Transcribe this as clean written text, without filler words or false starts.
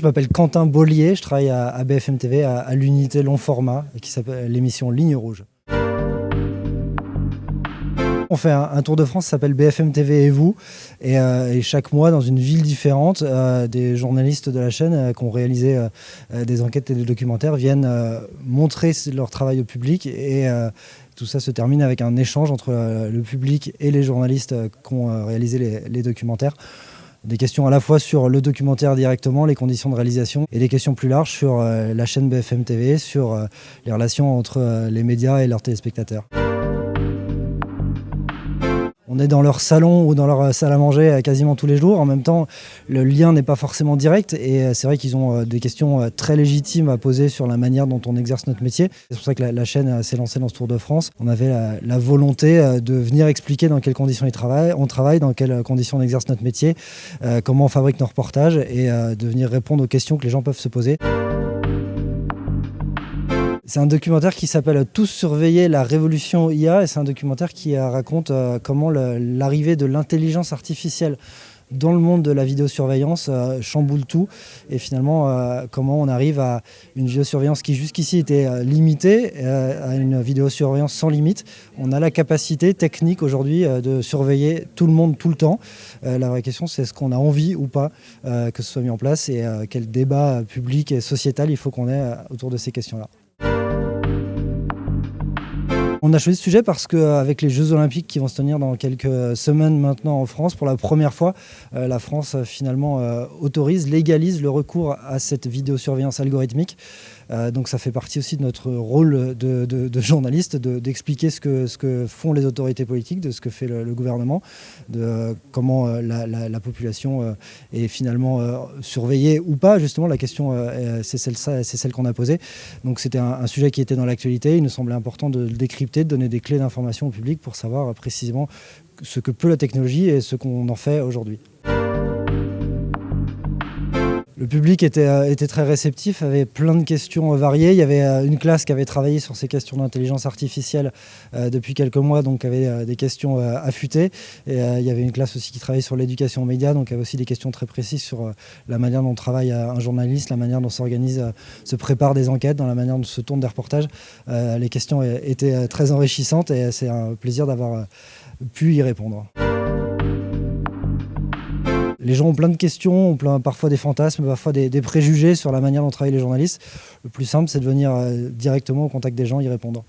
m'appelle Quentin Bollier, je travaille à BFM TV, à l'unité long format, qui s'appelle l'émission Ligne Rouge. On fait un tour de France qui s'appelle BFM TV et vous, et chaque mois dans une ville différente, des journalistes de la chaîne qui ont réalisé des enquêtes et des documentaires viennent montrer leur travail au public, et tout ça se termine avec un échange entre le public et les journalistes qui ont réalisé les documentaires. Des questions à la fois sur le documentaire directement, les conditions de réalisation, et des questions plus larges sur la chaîne BFM TV, sur les relations entre les médias et leurs téléspectateurs. On est dans leur salon ou dans leur salle à manger quasiment tous les jours. En même temps, le lien n'est pas forcément direct, et c'est vrai qu'ils ont des questions très légitimes à poser sur la manière dont on exerce notre métier. C'est pour ça que la chaîne s'est lancée dans ce Tour de France. On avait la volonté de venir expliquer dans quelles conditions on travaille, dans quelles conditions on exerce notre métier, comment on fabrique nos reportages, et de venir répondre aux questions que les gens peuvent se poser. C'est un documentaire qui s'appelle « Tous surveiller la révolution IA », et c'est un documentaire qui raconte comment l'arrivée de l'intelligence artificielle dans le monde de la vidéosurveillance chamboule tout, et finalement comment on arrive à une vidéosurveillance qui jusqu'ici était limitée à une vidéosurveillance sans limite. On a la capacité technique aujourd'hui de surveiller tout le monde tout le temps. La vraie question, c'est est-ce qu'on a envie ou pas que ce soit mis en place, et quel débat public et sociétal il faut qu'on ait autour de ces questions-là. On a choisi ce sujet parce qu'avec les Jeux Olympiques qui vont se tenir dans quelques semaines maintenant en France, pour la première fois, la France finalement légalise le recours à cette vidéosurveillance algorithmique. Donc ça fait partie aussi de notre rôle de journaliste, d'expliquer ce que font les autorités politiques, de ce que fait le gouvernement, de comment la population est finalement surveillée ou pas. Justement, la question, c'est celle qu'on a posée. Donc c'était un sujet qui était dans l'actualité. Il nous semblait important de le décrypter, de donner des clés d'information au public pour savoir précisément ce que peut la technologie et ce qu'on en fait aujourd'hui. Le public était très réceptif, avait plein de questions variées. Il y avait une classe qui avait travaillé sur ces questions d'intelligence artificielle depuis quelques mois, donc avait des questions affûtées. Et il y avait une classe aussi qui travaillait sur l'éducation aux médias, donc avait aussi des questions très précises sur la manière dont travaille un journaliste, la manière dont se prépare des enquêtes, dans la manière dont se tournent des reportages. Les questions étaient très enrichissantes, et c'est un plaisir d'avoir pu y répondre. Les gens ont plein de questions, ont parfois des fantasmes, parfois des préjugés sur la manière dont travaillent les journalistes. Le plus simple, c'est de venir directement au contact des gens, y répondre.